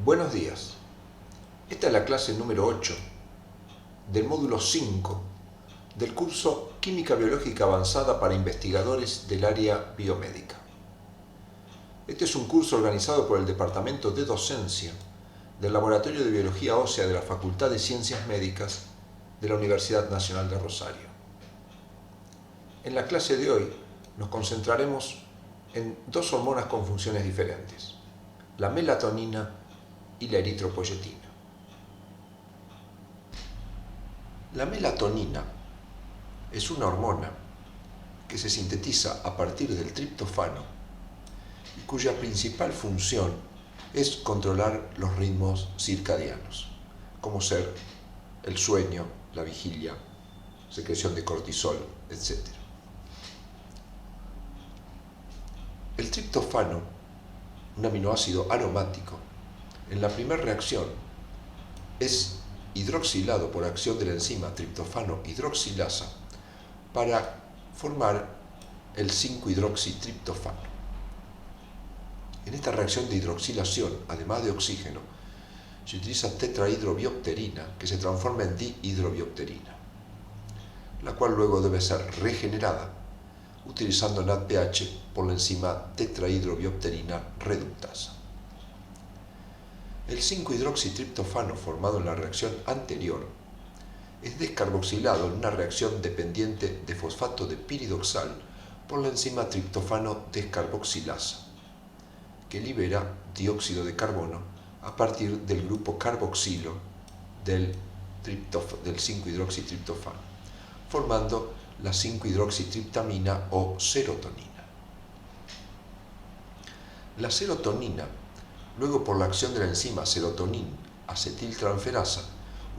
Buenos días. Esta es la clase número 8 del módulo 5 del curso Química Biológica Avanzada para investigadores del área biomédica. Este es un curso organizado por el Departamento de Docencia del Laboratorio de Biología Ósea de la Facultad de Ciencias Médicas de la Universidad Nacional de Rosario. En la clase de hoy nos concentraremos en dos hormonas con funciones diferentes, la melatonina y la eritropoyetina. La melatonina es una hormona que se sintetiza a partir del triptofano y cuya principal función es controlar los ritmos circadianos, como ser el sueño, la vigilia, secreción de cortisol, etc. El triptofano, un aminoácido aromático, en la primera reacción es hidroxilado por acción de la enzima triptofano hidroxilasa para formar el 5-hidroxitriptofano. En esta reacción de hidroxilación, además de oxígeno, se utiliza tetrahidrobiopterina, que se transforma en dihidrobiopterina, la cual luego debe ser regenerada utilizando NADPH por la enzima tetrahidrobiopterina reductasa. El 5-hidroxitriptofano formado en la reacción anterior es descarboxilado en una reacción dependiente de fosfato de piridoxal por la enzima triptofano descarboxilasa, que libera dióxido de carbono a partir del grupo carboxilo del 5-hidroxitriptofano, formando la 5-hidroxitriptamina o serotonina. La serotonina, luego por la acción de la enzima serotonin-acetiltransferasa,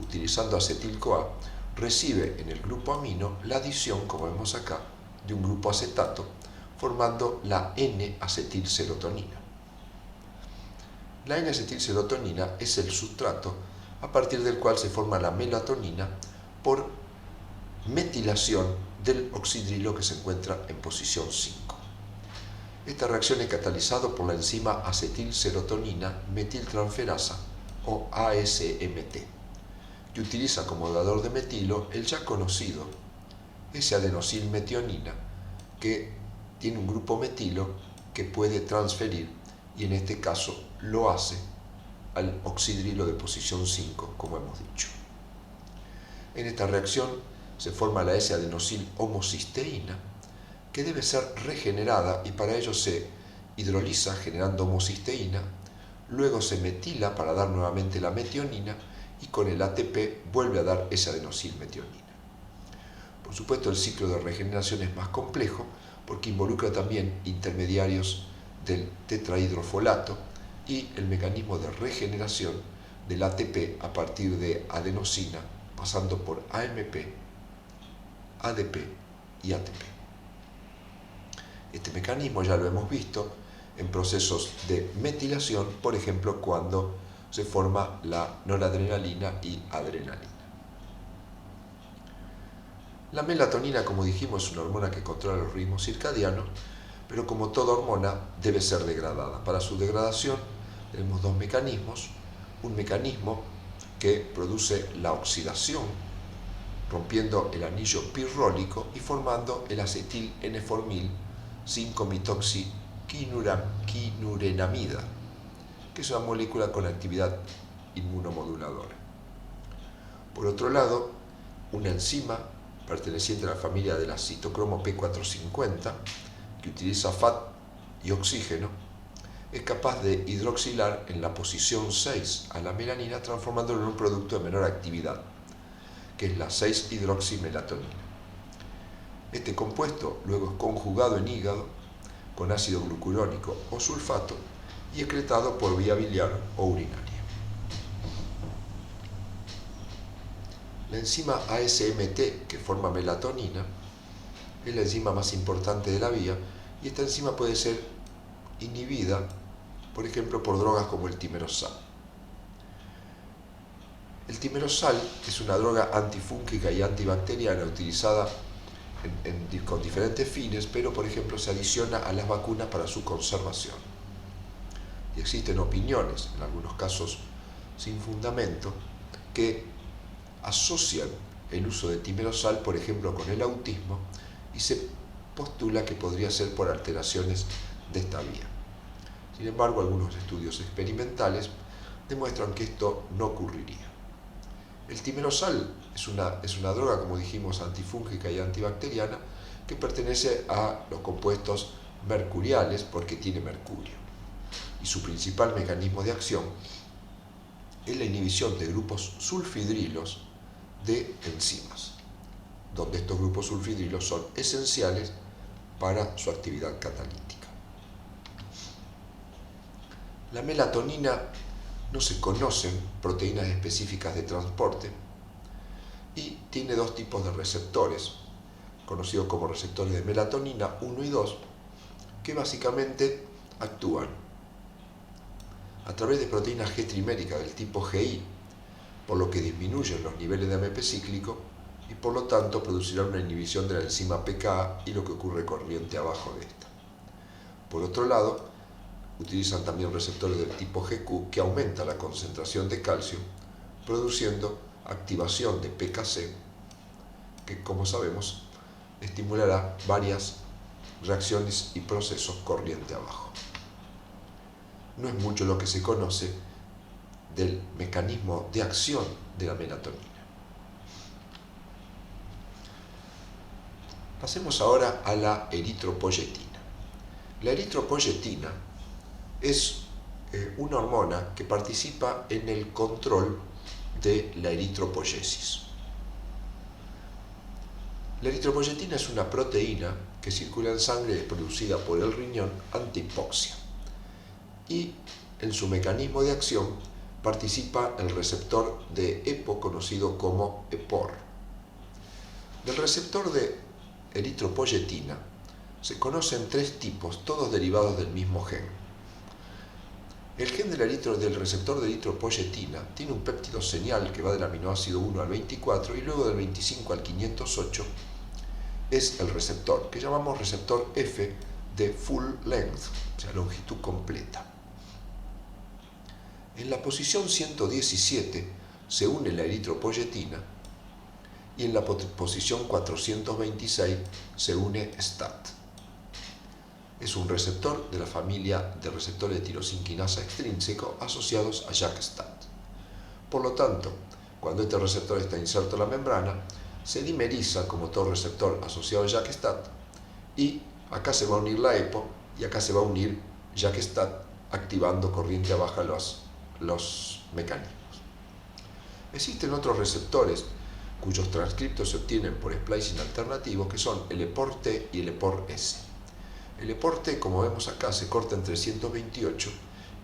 utilizando acetil-CoA, recibe en el grupo amino la adición, como vemos acá, de un grupo acetato, formando la N-acetilserotonina. La N-acetilserotonina es el sustrato a partir del cual se forma la melatonina por metilación del oxidrilo que se encuentra en posición 5. Esta reacción es catalizada por la enzima acetilserotonina metiltransferasa o ASMT, que utiliza como dador de metilo el ya conocido S-adenosilmetionina, que tiene un grupo metilo que puede transferir, y en este caso lo hace al oxidrilo de posición 5, como hemos dicho. En esta reacción se forma la S-adenosil-homocisteína, que debe ser regenerada y para ello se hidroliza generando homocisteína, luego se metila para dar nuevamente la metionina y con el ATP vuelve a dar esa adenosilmetionina. Por supuesto, el ciclo de regeneración es más complejo porque involucra también intermediarios del tetrahidrofolato y el mecanismo de regeneración del ATP a partir de adenosina, pasando por AMP, ADP y ATP. Este mecanismo ya lo hemos visto en procesos de metilación, por ejemplo, cuando se forma la noradrenalina y adrenalina. La melatonina, como dijimos, es una hormona que controla los ritmos circadianos, pero como toda hormona debe ser degradada. Para su degradación tenemos dos mecanismos. Un mecanismo que produce la oxidación, rompiendo el anillo pirrólico y formando el acetil N-formil 5-metoxiquinurenamida, que es una molécula con actividad inmunomoduladora. Por otro lado, una enzima perteneciente a la familia de la citocromo P450, que utiliza FAT y oxígeno, es capaz de hidroxilar en la posición 6 a la melanina, transformándolo en un producto de menor actividad, que es la 6-hidroximelatonina. Este compuesto luego es conjugado en hígado con ácido glucurónico o sulfato y excretado por vía biliar o urinaria. La enzima ASMT, que forma melatonina, es la enzima más importante de la vía, y esta enzima puede ser inhibida, por ejemplo, por drogas como el timerosal. El timerosal es una droga antifúngica y antibacteriana utilizada con diferentes fines, pero por ejemplo se adiciona a las vacunas para su conservación. y existen opiniones, en algunos casos sin fundamento, que asocian el uso de timerosal, por ejemplo, con el autismo, y se postula que podría ser por alteraciones de esta vía. Sin embargo, algunos estudios experimentales demuestran que esto no ocurriría. El timerosal es una droga, como dijimos, antifúngica y antibacteriana, que pertenece a los compuestos mercuriales porque tiene mercurio. Y su principal mecanismo de acción es la inhibición de grupos sulfidrilos de enzimas, donde estos grupos sulfidrilos son esenciales para su actividad catalítica. La melatonina, no se conocen proteínas específicas de transporte y tiene dos tipos de receptores, conocidos como receptores de melatonina 1 y 2, que básicamente actúan a través de proteínas G triméricas del tipo GI, por lo que disminuyen los niveles de AMP cíclico y por lo tanto producirán una inhibición de la enzima pKa y lo que ocurre corriente abajo de esta. Por otro lado, utilizan también receptores del tipo GQ que aumenta la concentración de calcio, produciendo activación de PKC, que como sabemos estimulará varias reacciones y procesos corriente abajo. No es mucho lo que se conoce del mecanismo de acción de la melatonina. Pasemos ahora a la eritropoyetina. La eritropoyetina es una hormona que participa en el control de la eritropoyesis. La eritropoyetina es una proteína que circula en sangre y es producida por el riñón ante hipoxia. Y en su mecanismo de acción participa el receptor de EPO conocido como EPOR. Del receptor de eritropoyetina se conocen tres tipos, todos derivados del mismo gen. El gen del receptor de eritropoyetina tiene un péptido señal que va del aminoácido 1 al 24 y luego del 25 al 508 es el receptor, que llamamos receptor F de full length, o sea, longitud completa. En la posición 117 se une la eritropoyetina y en la posición 426 se une STAT. Es un receptor de la familia de receptores de tirosinquinasa extrínseco asociados a JAK-STAT. Por lo tanto, cuando este receptor está inserto en la membrana, se dimeriza como todo receptor asociado a JAK-STAT y acá se va a unir la EPO y acá se va a unir JAK-STAT activando corriente baja los mecanismos. Existen otros receptores cuyos transcriptos se obtienen por splicing alternativo que son el EPOR-T y el EPOR-S. El EPOR-T, como vemos acá, se corta en 328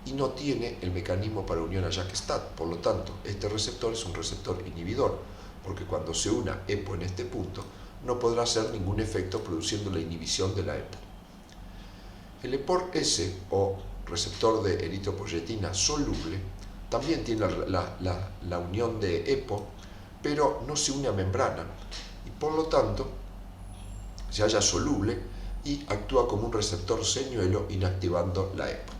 y no tiene el mecanismo para unión a JAK-STAT. Por lo tanto, este receptor es un receptor inhibidor, porque cuando se una EPO en este punto, no podrá hacer ningún efecto produciendo la inhibición de la EPO. El EPOR-S, o receptor de eritropoyetina soluble, también tiene la unión de EPO, pero no se une a membrana, y por lo tanto se halla soluble y actúa como un receptor señuelo inactivando la EPO.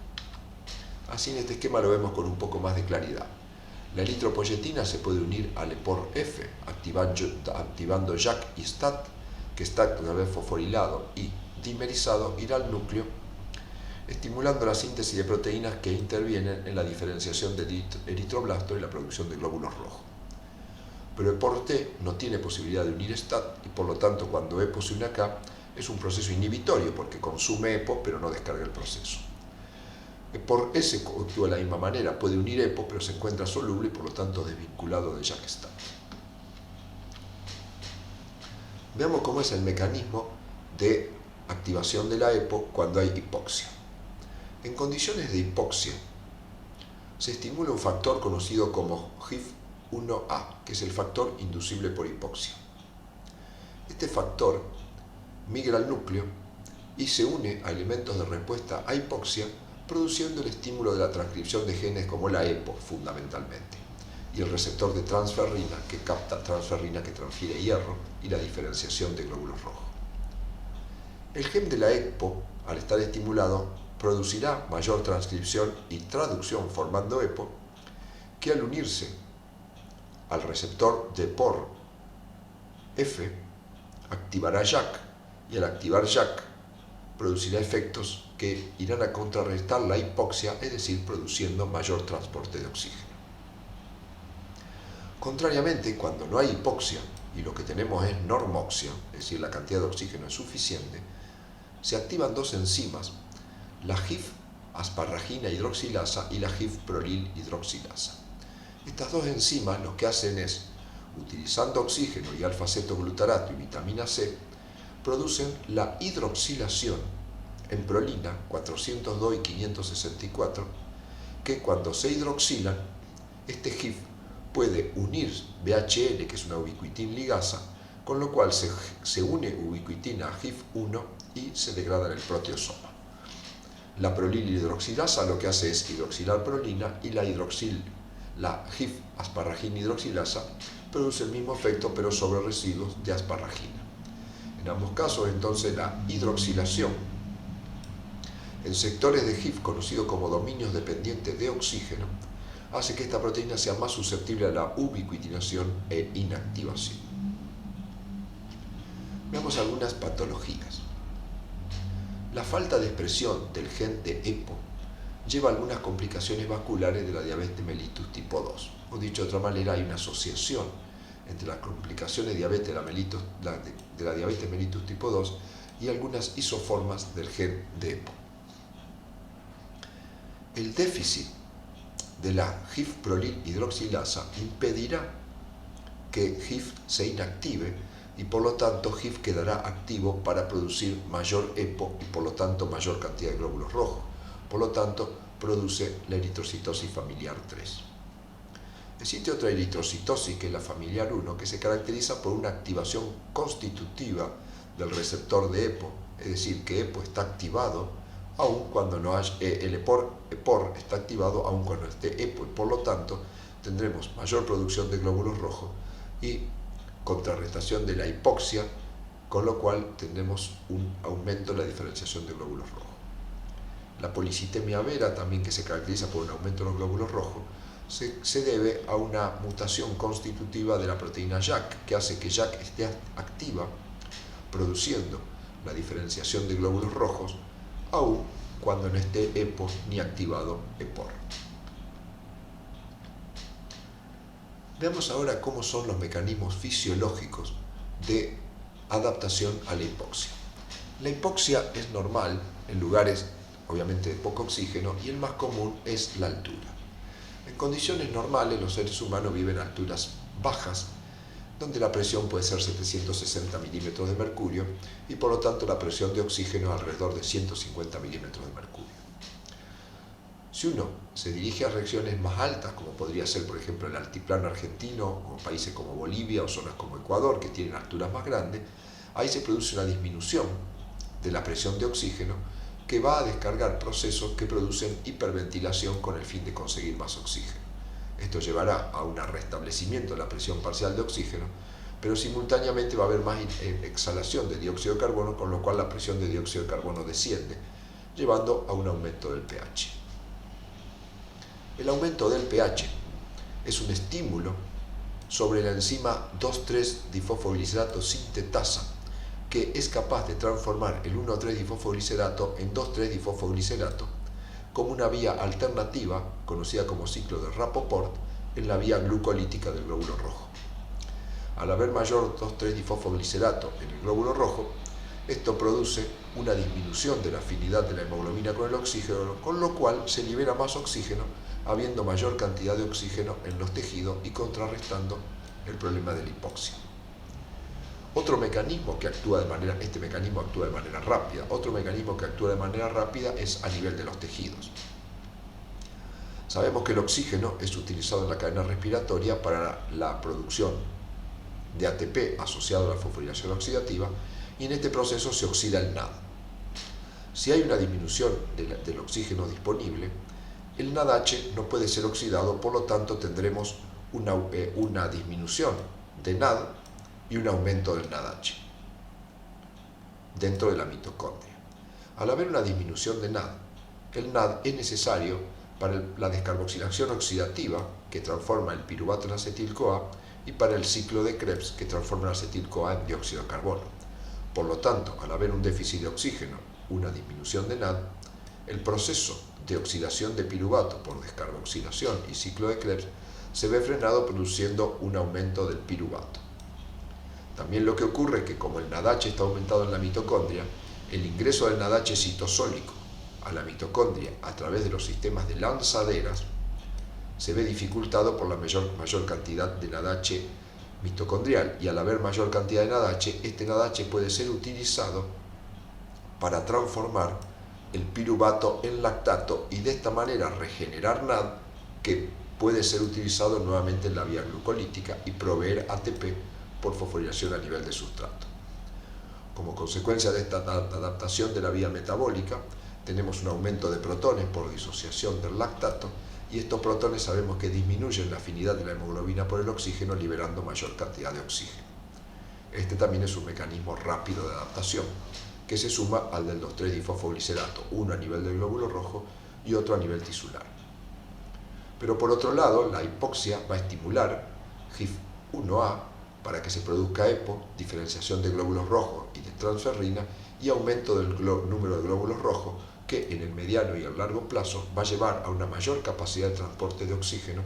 Así en este esquema lo vemos con un poco más de claridad. La eritropoyetina se puede unir al EPOR-F, activando JAK y STAT, que STAT, una vez fosforilado y dimerizado, irá al núcleo, estimulando la síntesis de proteínas que intervienen en la diferenciación del eritroblasto y la producción de glóbulos rojos. Pero EPOR-T no tiene posibilidad de unir STAT y por lo tanto cuando EPO se une acá es un proceso inhibitorio porque consume EPO pero no descarga el proceso. EPOR-S actúa de la misma manera, puede unir EPO pero se encuentra soluble y por lo tanto desvinculado de JAK-STAT. Veamos cómo es el mecanismo de activación de la EPO cuando hay hipoxia. En condiciones de hipoxia se estimula un factor conocido como HIF-1A, que es el factor inducible por hipoxia. Este factor migra al núcleo y se une a elementos de respuesta a hipoxia, produciendo el estímulo de la transcripción de genes como la EPO fundamentalmente, y el receptor de transferrina que capta transferrina que transfiere hierro y la diferenciación de glóbulos rojos. El gen de la EPO, al estar estimulado, producirá mayor transcripción y traducción formando EPO, que al unirse al receptor de por F activará JAK, y al activar JAK producirá efectos que irán a contrarrestar la hipoxia, es decir, produciendo mayor transporte de oxígeno. Contrariamente, cuando no hay hipoxia y lo que tenemos es normoxia, es decir, la cantidad de oxígeno es suficiente, se activan dos enzimas, la GIF asparragina hidroxilasa y la GIF prolil hidroxilasa. Estas dos enzimas lo que hacen es, utilizando oxígeno y alfa-cetoglutarato y vitamina C, producen la hidroxilación en prolina 402 y 564, que cuando se hidroxilan, este GIF puede unir BHL, que es una ubiquitin ligasa, con lo cual se une ubiquitina a GIF1 y se degrada en el proteosoma. La prolil hidroxilasa lo que hace es hidroxilar prolina, y la GIF asparragina hidroxilasa produce el mismo efecto pero sobre residuos de asparragina. En ambos casos, entonces, la hidroxilación en sectores de GIF conocidos como dominios dependientes de oxígeno hace que esta proteína sea más susceptible a la ubiquitinación e inactivación. Veamos algunas patologías. La falta de expresión del gen de EPO lleva a algunas complicaciones vasculares de la diabetes mellitus tipo 2. O dicho de otra manera, hay una asociación entre las complicaciones de la diabetes mellitus tipo 2 y algunas isoformas del gen de EPO. El déficit de la GIF prolil hidroxilasa impedirá que GIF se inactive y por lo tanto GIF quedará activo para producir mayor EPO y por lo tanto mayor cantidad de glóbulos rojos. Por lo tanto, produce la eritrocitosis familiar 3. Existe otra eritrocitosis, que es la familiar 1, que se caracteriza por una activación constitutiva del receptor de EPO, es decir, que EPO está activado aun cuando no haya, el EPOR está activado aun cuando esté EPO, y por lo tanto tendremos mayor producción de glóbulos rojos y contrarrestación de la hipoxia, con lo cual tendremos un aumento en la diferenciación de glóbulos rojos. La policitemia vera, también, que se caracteriza por un aumento de los glóbulos rojos, se debe a una mutación constitutiva de la proteína JAK, que hace que JAK esté activa, produciendo la diferenciación de glóbulos rojos, aun cuando no esté EPO ni activado EPOR. Veamos ahora cómo son los mecanismos fisiológicos de adaptación a la hipoxia. La hipoxia es normal en lugares, obviamente, de poco oxígeno, y el más común es la altura. En condiciones normales, los seres humanos viven a alturas bajas, donde la presión puede ser 760 milímetros de mercurio y por lo tanto la presión de oxígeno alrededor de 150 milímetros de mercurio. Si uno se dirige a regiones más altas, como podría ser por ejemplo el altiplano argentino o países como Bolivia o zonas como Ecuador, que tienen alturas más grandes, ahí se produce una disminución de la presión de oxígeno que va a descargar procesos que producen hiperventilación con el fin de conseguir más oxígeno. Esto llevará a un restablecimiento de la presión parcial de oxígeno, pero simultáneamente va a haber más exhalación de dióxido de carbono, con lo cual la presión de dióxido de carbono desciende, llevando a un aumento del pH. El aumento del pH es un estímulo sobre la enzima 2,3-difosfoglicerato sintetasa, que es capaz de transformar el 1,3-difosfoglicerato en 2,3-difosfoglicerato como una vía alternativa, conocida como ciclo de Rappaport, en la vía glucolítica del glóbulo rojo. Al haber mayor 2,3-difosfoglicerato en el glóbulo rojo, esto produce una disminución de la afinidad de la hemoglobina con el oxígeno, con lo cual se libera más oxígeno, habiendo mayor cantidad de oxígeno en los tejidos y contrarrestando el problema de la hipoxia. Otro mecanismo que actúa de manera, este mecanismo actúa de manera rápida, otro mecanismo que actúa de manera rápida es a nivel de los tejidos. Sabemos que el oxígeno es utilizado en la cadena respiratoria para la producción de ATP asociado a la fosforilación oxidativa, y en este proceso se oxida el NAD. Si hay una disminución del oxígeno disponible, el NADH no puede ser oxidado, por lo tanto tendremos una disminución de NAD y un aumento del NADH dentro de la mitocondria. Al haber una disminución de NAD el NAD es necesario para la descarboxilación oxidativa, que transforma el piruvato en acetil-CoA, y para el ciclo de Krebs, que transforma el acetil-CoA en dióxido de carbono. Por lo tanto, al haber un déficit de oxígeno, una disminución de NAD, el proceso de oxidación de piruvato por descarboxilación y ciclo de Krebs se ve frenado produciendo un aumento del piruvato. También lo que ocurre es que como el NADH está aumentado en la mitocondria, el ingreso del NADH citosólico a la mitocondria a través de los sistemas de lanzaderas se ve dificultado por la mayor cantidad de NADH mitocondrial, y al haber mayor cantidad de NADH, este NADH puede ser utilizado para transformar el piruvato en lactato y de esta manera regenerar NAD, que puede ser utilizado nuevamente en la vía glucolítica y proveer ATP por fosforilación a nivel de sustrato. Como consecuencia de esta adaptación de la vía metabólica, tenemos un aumento de protones por disociación del lactato, y estos protones sabemos que disminuyen la afinidad de la hemoglobina por el oxígeno, liberando mayor cantidad de oxígeno. Este también es un mecanismo rápido de adaptación, que se suma al del 2,3-difosfoglicerato, uno a nivel del glóbulo rojo y otro a nivel tisular. Pero por otro lado, la hipoxia va a estimular HIF-1A para que se produzca EPO, diferenciación de glóbulos rojos y de transferrina, y aumento del número de glóbulos rojos, que en el mediano y el largo plazo va a llevar a una mayor capacidad de transporte de oxígeno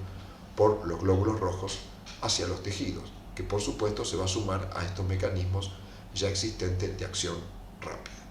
por los glóbulos rojos hacia los tejidos, que por supuesto se va a sumar a estos mecanismos ya existentes de acción rápida.